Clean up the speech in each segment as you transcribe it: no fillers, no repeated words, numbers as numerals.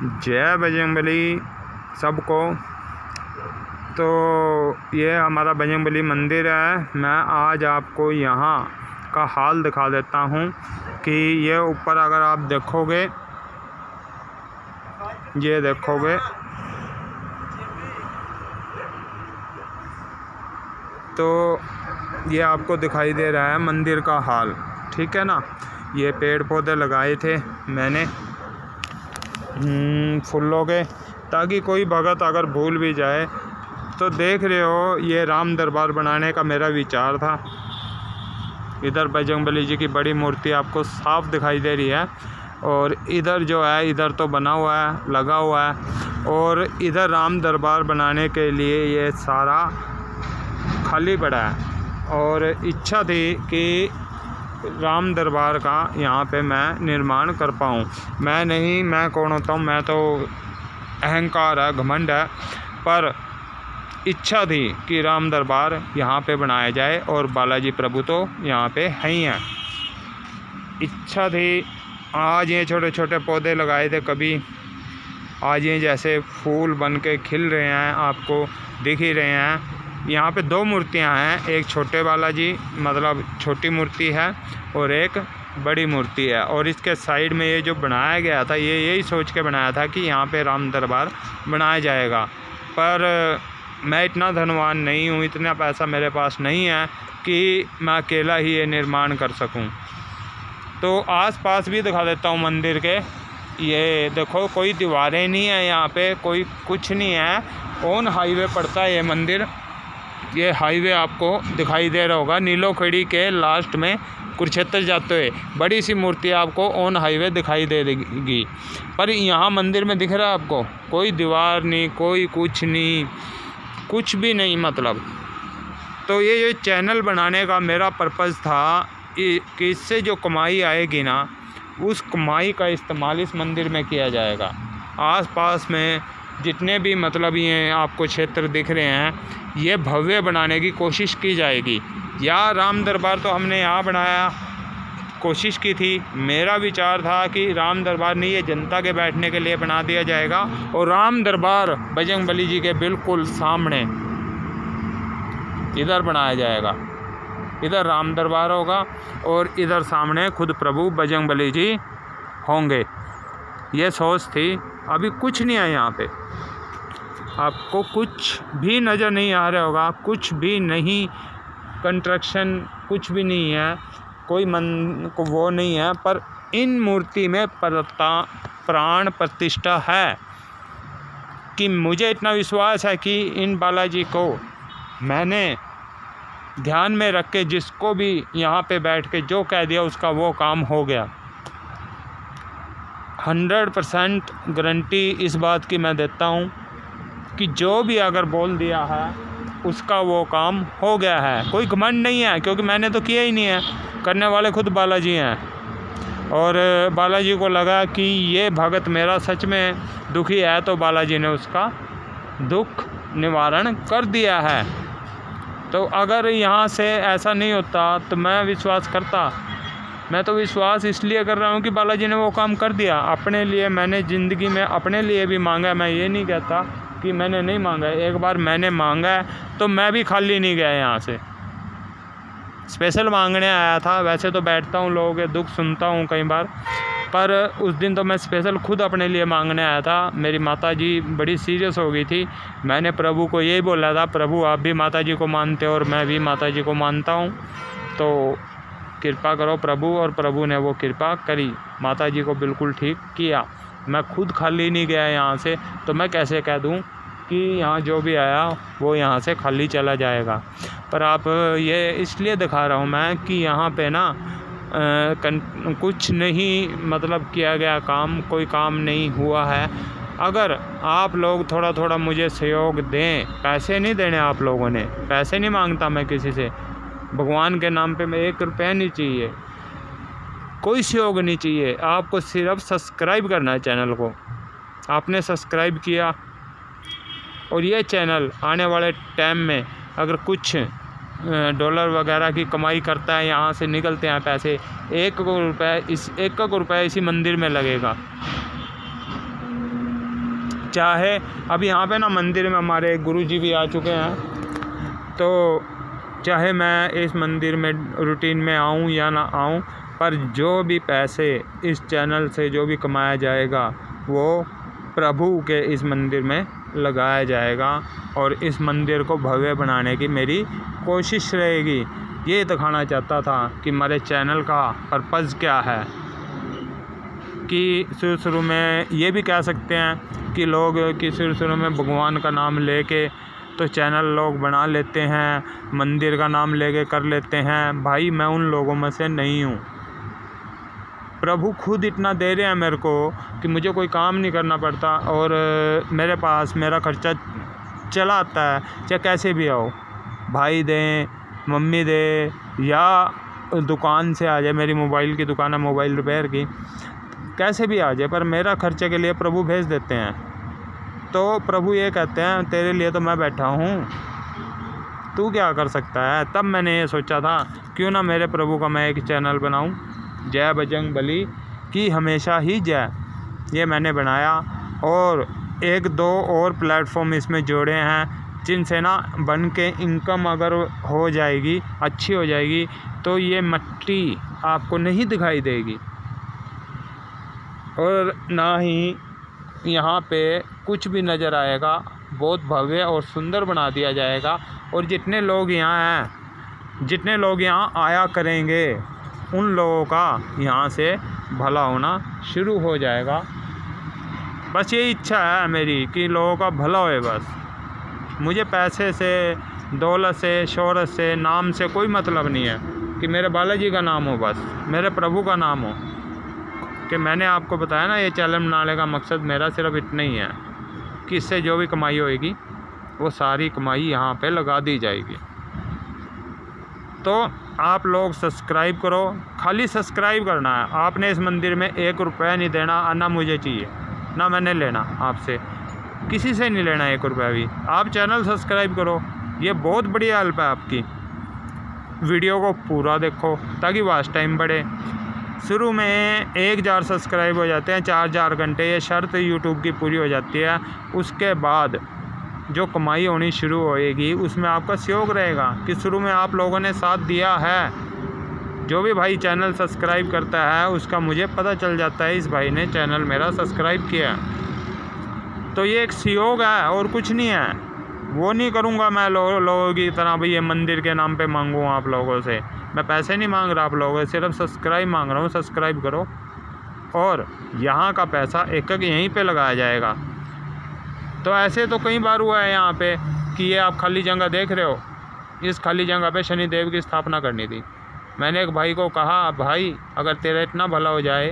जय बजरंगबली सबको। तो ये हमारा बजरंगबली मंदिर है। मैं आज आपको यहाँ का हाल दिखा देता हूँ कि ये ऊपर अगर आप देखोगे, ये देखोगे तो ये आपको दिखाई दे रहा है मंदिर का हाल, ठीक है ना। ये पेड़ पौधे लगाए थे मैंने फूलों के, ताकि कोई भगत अगर भूल भी जाए तो देख रहे हो ये राम दरबार बनाने का मेरा विचार था। इधर बजरंगबली जी की बड़ी मूर्ति आपको साफ दिखाई दे रही है, और इधर जो है इधर तो बना हुआ है, लगा हुआ है, और इधर राम दरबार बनाने के लिए ये सारा खाली पड़ा है। और इच्छा थी कि राम दरबार का यहाँ पे मैं निर्माण कर पाऊँ। मैं कौन होता हूँ, मैं तो अहंकार है, घमंड है, पर इच्छा थी कि राम दरबार यहाँ पे बनाया जाए, और बालाजी प्रभु तो यहाँ पे है ही हैं। इच्छा थी। आज ये छोटे छोटे पौधे लगाए थे कभी, आज ये जैसे फूल बन के खिल रहे हैं, आपको दिख ही रहे हैं। यहाँ पे दो मूर्तियाँ हैं, एक छोटे बालाजी मतलब छोटी मूर्ति है, और एक बड़ी मूर्ति है। और इसके साइड में ये जो बनाया गया था, ये यही सोच के बनाया था कि यहाँ पे राम दरबार बनाया जाएगा। पर मैं इतना धनवान नहीं हूँ, इतना पैसा मेरे पास नहीं है कि मैं अकेला ही ये निर्माण कर सकूँ। तो आसपास भी दिखा देता हूँ मंदिर के। ये देखो कोई दीवारें नहीं है यहाँ पे, कोई कुछ नहीं है। ऑन हाईवे पड़ता है ये मंदिर। ये हाईवे आपको दिखाई दे रहा होगा, नीलोखेड़ी के लास्ट में कुरुक्षेत्र जाते हुए बड़ी सी मूर्ति आपको ऑन हाईवे दिखाई दे देगी। पर यहाँ मंदिर में दिख रहा है आपको, कोई दीवार नहीं, कोई कुछ नहीं, कुछ भी नहीं मतलब। तो ये चैनल बनाने का मेरा पर्पज़ था कि इससे जो कमाई आएगी ना, उस कमाई का इस्तेमाल इस मंदिर में किया जाएगा। आसपास में जितने भी मतलब ये आपको क्षेत्र दिख रहे हैं, ये भव्य बनाने की कोशिश की जाएगी। या राम दरबार तो हमने यहाँ बनाया, कोशिश की थी। मेरा विचार था कि राम दरबार नहीं, ये जनता के बैठने के लिए बना दिया जाएगा, और राम दरबार बजरंगबली जी के बिल्कुल सामने इधर बनाया जाएगा। इधर राम दरबार होगा और इधर सामने खुद प्रभु बजरंगबली जी होंगे। ये सोच थी। अभी कुछ नहीं है यहाँ पे, आपको कुछ भी नज़र नहीं आ रहा होगा, कुछ भी नहीं, कंस्ट्रक्शन कुछ भी नहीं है, कोई मन को वो नहीं है। पर इन मूर्ति में प्राण प्रतिष्ठा है कि मुझे इतना विश्वास है कि इन बालाजी को मैंने ध्यान में रख के जिसको भी यहाँ पे बैठ के जो कह दिया उसका वो काम हो गया। 100% गारंटी इस बात की मैं देता हूँ कि जो भी अगर बोल दिया है उसका वो काम हो गया है। कोई घमंड नहीं है, क्योंकि मैंने तो किया ही नहीं है, करने वाले खुद बालाजी हैं। और बालाजी को लगा कि ये भगत मेरा सच में दुखी है, तो बालाजी ने उसका दुख निवारण कर दिया है। तो अगर यहाँ से ऐसा नहीं होता तो मैं विश्वास करता। मैं तो विश्वास इसलिए कर रहा हूँ कि बालाजी ने वो काम कर दिया अपने लिए। मैंने ज़िंदगी में अपने लिए भी मांगा, मैं ये नहीं कहता कि मैंने नहीं मांगा। एक बार मैंने मांगा है तो मैं भी खाली नहीं गया यहाँ से, स्पेशल मांगने आया था। वैसे तो बैठता हूँ, लोगों के दुख सुनता हूँ कई बार, पर उस दिन तो मैं स्पेशल खुद अपने लिए मांगने आया था। मेरी माता जी बड़ी सीरियस हो गई थी। मैंने प्रभु को यही बोला था, प्रभु आप भी माता जी को मानते हो और मैं भी माता जी को मानता हूँ, तो कृपा करो प्रभु। और प्रभु ने वो कृपा करी, माता जी को बिल्कुल ठीक किया। मैं खुद खाली नहीं गया यहाँ से, तो मैं कैसे कह दूँ कि यहाँ जो भी आया वो यहाँ से खाली चला जाएगा। पर आप ये इसलिए दिखा रहा हूँ मैं कि यहाँ पे ना कुछ नहीं मतलब किया गया काम, कोई काम नहीं हुआ है। अगर आप लोग थोड़ा थोड़ा मुझे सहयोग दें, पैसे नहीं देने आप लोगों ने, पैसे नहीं मांगता मैं किसी से, भगवान के नाम पे मैं 1 रुपया नहीं चाहिए, कोई सहयोग नहीं चाहिए। आपको सिर्फ सब्सक्राइब करना है चैनल को। आपने सब्सक्राइब किया, और ये चैनल आने वाले टाइम में अगर कुछ डॉलर वगैरह की कमाई करता है, यहाँ से निकलते हैं पैसे, 1 रुपया इसी मंदिर में लगेगा। चाहे अब यहाँ पे ना मंदिर में हमारे गुरु जी भी आ चुके हैं, तो चाहे मैं इस मंदिर में रूटीन में आऊँ या ना आऊँ, पर जो भी पैसे इस चैनल से जो भी कमाया जाएगा वो प्रभु के इस मंदिर में लगाया जाएगा और इस मंदिर को भव्य बनाने की मेरी कोशिश रहेगी। ये दिखाना चाहता था कि मेरे चैनल का पर्पज़ क्या है, कि शुरू में ये भी कह सकते हैं कि लोग कि शुरू में भगवान का नाम लेके तो चैनल लोग बना लेते हैं, मंदिर का नाम लेके कर लेते हैं। भाई मैं उन लोगों में से नहीं हूँ। प्रभु खुद इतना दे रहे हैं मेरे को कि मुझे कोई काम नहीं करना पड़ता और मेरे पास मेरा खर्चा चला आता है, चाहे कैसे भी आओ, भाई दें, मम्मी दे या दुकान से आ जाए, मेरी मोबाइल की दुकान है मोबाइल रिपेयर की, कैसे भी आ जाए, पर मेरा खर्चे के लिए प्रभु भेज देते हैं। तो प्रभु ये कहते हैं तेरे लिए तो मैं बैठा हूँ, तू क्या कर सकता है। तब मैंने ये सोचा था क्यों ना मेरे प्रभु का मैं एक चैनल बनाऊँ, जय बजरंग बली की हमेशा ही जय। ये मैंने बनाया और एक दो और प्लेटफॉर्म इसमें जोड़े हैं जिनसे ना बन के इनकम अगर हो जाएगी, अच्छी हो जाएगी, तो ये मिट्टी आपको नहीं दिखाई देगी और ना ही यहाँ पे कुछ भी नज़र आएगा। बहुत भव्य और सुंदर बना दिया जाएगा और जितने लोग यहाँ हैं, जितने लोग यहाँ आया करेंगे, उन लोगों का यहाँ से भला होना शुरू हो जाएगा। बस ये इच्छा है मेरी कि लोगों का भला होए। बस मुझे पैसे से, दौलत से, शोहरत से, नाम से कोई मतलब नहीं है कि मेरे बालाजी का नाम हो, बस मेरे प्रभु का नाम हो। कि मैंने आपको बताया ना, ये चैनल बनाने का मकसद मेरा सिर्फ इतना ही है कि इससे जो भी कमाई होएगी वो सारी कमाई यहाँ पे लगा दी जाएगी। तो आप लोग सब्सक्राइब करो, खाली सब्सक्राइब करना है। आपने इस मंदिर में 1 रुपया नहीं देना, ना मुझे चाहिए ना मैंने लेना आपसे, किसी से नहीं लेना 1 रुपया भी। आप चैनल सब्सक्राइब करो, ये बहुत बड़ी हेल्प है आपकी। वीडियो को पूरा देखो ताकि वॉच टाइम बढ़े। शुरू में 1000 सब्सक्राइब हो जाते हैं, 4000 घंटे, ये शर्त यूट्यूब की पूरी हो जाती है। उसके बाद जो कमाई होनी शुरू होएगी उसमें आपका सहयोग रहेगा कि शुरू में आप लोगों ने साथ दिया है। जो भी भाई चैनल सब्सक्राइब करता है उसका मुझे पता चल जाता है इस भाई ने चैनल मेरा सब्सक्राइब किया। तो ये एक सहयोग है और कुछ नहीं है। वो नहीं करूँगा मैं लोगों की तरह भाई ये मंदिर के नाम पे मांगूँ आप लोगों से। मैं पैसे नहीं मांग रहा आप लोगों से, सिर्फ सब्सक्राइब मांग रहा हूँ। सब्सक्राइब करो और यहाँ का पैसा एक यहीं पे लगाया जाएगा। तो ऐसे तो कई बार हुआ है यहाँ पे कि ये आप खाली जगह देख रहे हो, इस खाली जगह पे शनिदेव की स्थापना करनी थी। मैंने एक भाई को कहा, भाई अगर तेरा इतना भला हो जाए,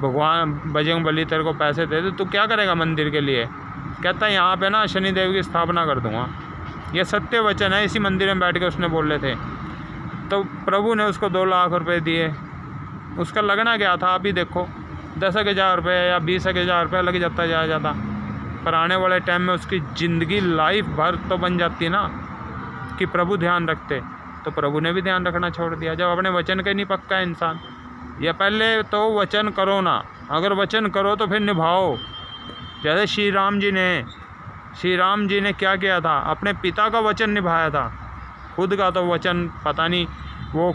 भगवान बजरंग बली तेरे को पैसे दे दे, तो क्या करेगा मंदिर के लिए? कहता है यहाँ पे ना शनिदेव की स्थापना कर दूँगा। ये सत्य वचन है, इसी मंदिर में बैठ के उसने बोले थे। तो प्रभु ने उसको 2 लाख रुपए दिए। उसका लगना क्या था आप ही देखो, 10,000 रुपये या 20,000 रुपये लग जाता ज़्यादा, पर आने वाले टाइम में उसकी ज़िंदगी लाइफ भर तो बन जाती ना कि प्रभु ध्यान रखते। तो प्रभु ने भी ध्यान रखना छोड़ दिया। जब अपने वचन के नहीं पक्का इंसान, या पहले तो वचन करो ना, अगर वचन करो तो फिर निभाओ। जैसे श्री राम जी ने क्या किया था, अपने पिता का वचन निभाया था। खुद का तो वचन पता नहीं वो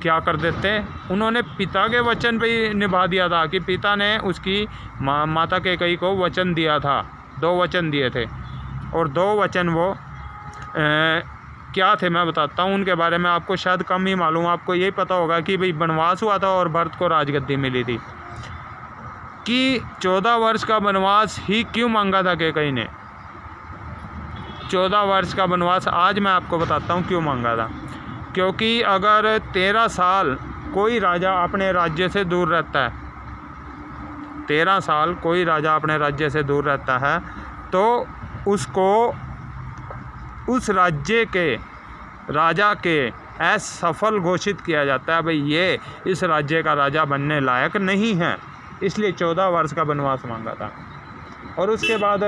क्या कर देते, उन्होंने पिता के वचन पे ही निभा दिया था कि पिता ने उसकी माता कैकेयी को वचन दिया था। 2 वचन दिए थे और 2 वचन वो क्या थे मैं बताता हूँ। उनके बारे में आपको शायद कम ही मालूम, आपको यही पता होगा कि भाई वनवास हुआ था और भरत को राजगद्दी मिली थी। कि 14 वर्ष का वनवास ही क्यों मांगा था कैकेयी ने? 14 वर्ष का वनवास आज मैं आपको बताता हूँ क्यों मांगा था। क्योंकि अगर 13 साल कोई राजा अपने राज्य से दूर रहता है, 13 साल कोई राजा अपने राज्य से दूर रहता है, तो उसको उस राज्य के राजा के असफल घोषित किया जाता है। भाई ये इस राज्य का राजा बनने लायक नहीं है, इसलिए 14 वर्ष का वनवास मांगा था। और उसके बाद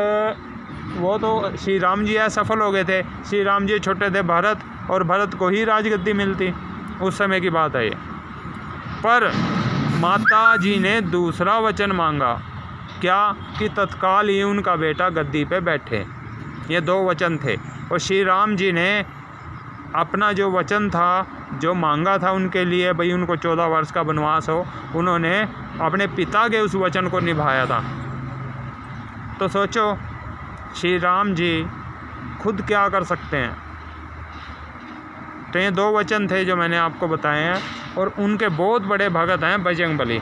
वो तो श्री राम जी असफल हो गए थे। श्री राम जी छोटे थे भरत, और भरत को ही राजगद्दी मिलती, उस समय की बात है ये। पर माता जी ने दूसरा वचन मांगा क्या कि तत्काल ही उनका बेटा गद्दी पे बैठे। ये 2 वचन थे। और श्री राम जी ने अपना जो वचन था, जो मांगा था उनके लिए, भाई उनको 14 वर्ष का वनवास हो, उन्होंने अपने पिता के उस वचन को निभाया था। तो सोचो श्री राम जी खुद क्या कर सकते हैं। तो ये 2 वचन थे जो मैंने आपको बताए हैं। और उनके बहुत बड़े भगत हैं बजरंगबली।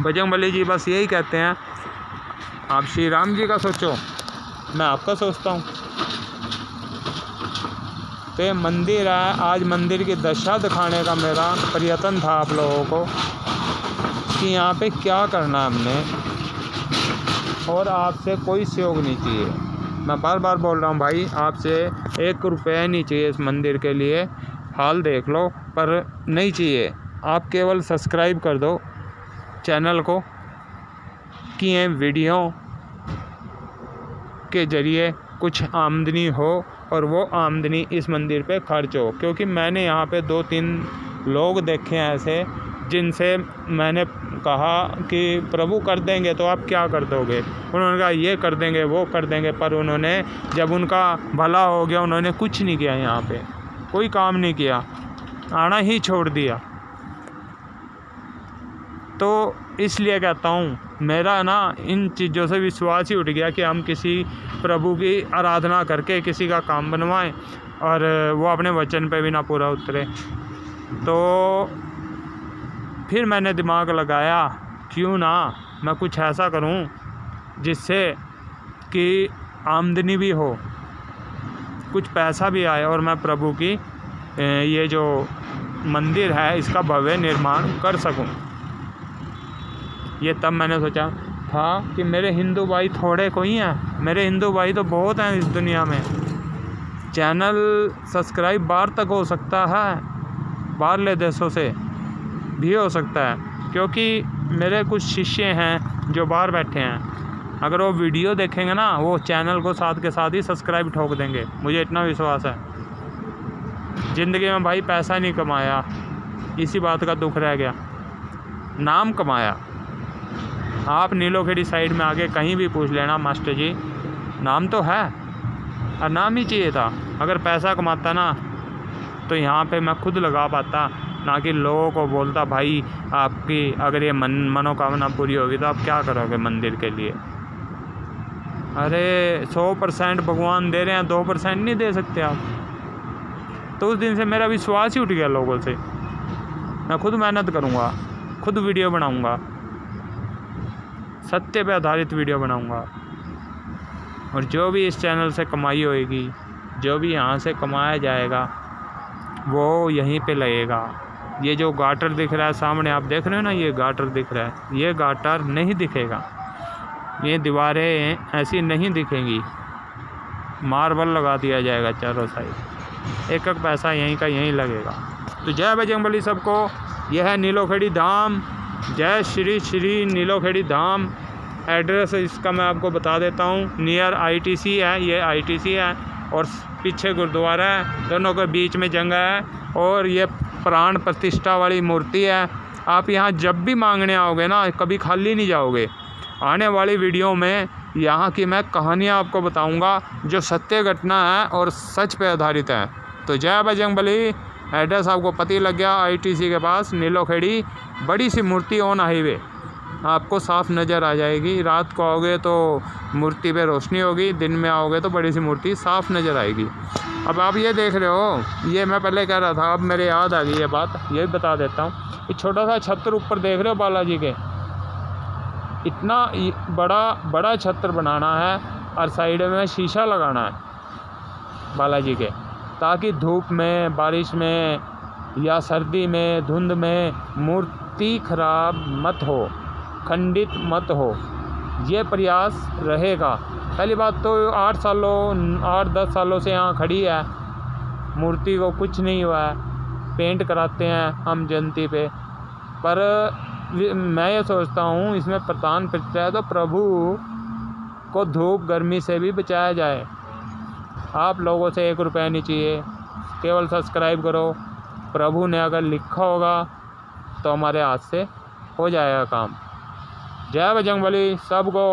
बजरंगबली जी बस यही कहते हैं, आप श्री राम जी का सोचो, मैं आपका सोचता हूँ। तो ये मंदिर है, आज मंदिर की दशा दिखाने का मेरा प्रयत्न था आप लोगों को कि यहाँ पे क्या करना हमने, और आपसे कोई सहयोग नहीं चाहिए। मैं बार बार बोल रहा हूँ भाई, आपसे 1 रुपया नहीं चाहिए इस मंदिर के लिए, हाल देख लो, पर नहीं चाहिए। आप केवल सब्सक्राइब कर दो चैनल को कि ये वीडियो के ज़रिए कुछ आमदनी हो, और वो आमदनी इस मंदिर पे खर्च हो। क्योंकि मैंने यहाँ पे 2-3 लोग देखे हैं ऐसे, जिनसे मैंने कहा कि प्रभु कर देंगे तो आप क्या कर दोगे। उन्होंने कहा ये कर देंगे, वो कर देंगे, पर उन्होंने जब उनका भला हो गया उन्होंने कुछ नहीं किया, यहाँ पे कोई काम नहीं किया, आना ही छोड़ दिया। तो इसलिए कहता हूँ, मेरा ना इन चीज़ों से विश्वास ही उठ गया कि हम किसी प्रभु की आराधना करके किसी का काम बनवाएं और वो अपने वचन पे भी ना पूरा उतरे। तो फिर मैंने दिमाग लगाया, क्यों ना मैं कुछ ऐसा करूं जिससे कि आमदनी भी हो, कुछ पैसा भी आए, और मैं प्रभु की ये जो मंदिर है इसका भव्य निर्माण कर सकूं। ये तब मैंने सोचा था कि मेरे हिंदू भाई थोड़े कोई हैं, मेरे हिंदू भाई तो बहुत हैं इस दुनिया में। चैनल सब्सक्राइब बाहर तक हो सकता है, बाहरले देशों से भी हो सकता है, क्योंकि मेरे कुछ शिष्य हैं जो बाहर बैठे हैं। अगर वो वीडियो देखेंगे ना, वो चैनल को साथ के साथ ही सब्सक्राइब ठोक देंगे, मुझे इतना विश्वास है। ज़िंदगी में भाई पैसा नहीं कमाया, इसी बात का दुख रह गया, नाम कमाया। आप नीलोखेड़ी साइड में आके कहीं भी पूछ लेना, मास्टर जी नाम तो है, और नाम ही चाहिए था। अगर पैसा कमाता ना तो यहाँ पे मैं खुद लगा पाता, ना कि लोगों को बोलता भाई आपकी अगर ये मनोकामना पूरी होगी तो आप क्या करोगे मंदिर के लिए। अरे 100% भगवान दे रहे हैं, 2% नहीं दे सकते आप। तो उस दिन से मेरा विश्वास ही उठ गया लोगों से। मैं खुद मेहनत करूँगा, खुद वीडियो बनाऊँगा, सत्य पे आधारित वीडियो बनाऊँगा, और जो भी इस चैनल से कमाई होएगी, जो भी यहाँ से कमाया जाएगा वो यहीं पे लगेगा। ये जो गाटर दिख रहा है सामने, आप देख रहे हो ना, ये गाटर दिख रहा है, ये गाटर नहीं दिखेगा, ये दीवारें ऐसी नहीं दिखेंगी, मार्बल लगा दिया जाएगा चारों साइड, एक एक पैसा यहीं का यहीं लगेगा। तो जय बजरंगबली सबको। यह है नीलोखेड़ी धाम, जय श्री श्री नीलोखेड़ी धाम। एड्रेस इसका मैं आपको बता देता हूँ, नियर ITC है, ये ITC है, और पीछे गुरुद्वारा है, दोनों के बीच में जगह है, और ये प्राण प्रतिष्ठा वाली मूर्ति है। आप यहाँ जब भी मांगने आओगे ना, कभी खाली नहीं जाओगे। आने वाली वीडियो में यहाँ की मैं कहानियाँ आपको बताऊँगा जो सत्य घटना है और सच पे आधारित है। तो जय बजरंगबली। एड्रेस आपको पता ही लग गया, ITC के पास नीलोखेड़ी, बड़ी सी मूर्ति ऑन हाईवे, आपको साफ नज़र आ जाएगी। रात को आओगे तो मूर्ति पे रोशनी होगी, दिन में आओगे तो बड़ी सी मूर्ति साफ नज़र आएगी। अब आप ये देख रहे हो, ये मैं पहले कह रहा था, अब मेरे याद आ गई ये बात, ये बता देता हूँ। ये छोटा सा छत्र ऊपर देख रहे हो बालाजी के, इतना बड़ा छत्र बनाना है, और साइड में शीशा लगाना है बालाजी के, ताकि धूप में, बारिश में या सर्दी में, धुंध में मूर्ति खराब मत हो, खंडित मत हो, ये प्रयास रहेगा। पहली बात तो 8-10 सालों से यहाँ खड़ी है, मूर्ति को कुछ नहीं हुआ है, पेंट कराते हैं हम जयंती पे, पर मैं ये सोचता हूँ इसमें प्रधान प्रतिष्ठा है तो प्रभु को धूप गर्मी से भी बचाया जाए। आप लोगों से 1 रुपया नहीं चाहिए, केवल सब्सक्राइब करो। प्रभु ने अगर लिखा होगा तो हमारे हाथ से हो जाएगा काम। जय बजरंगबली सबको।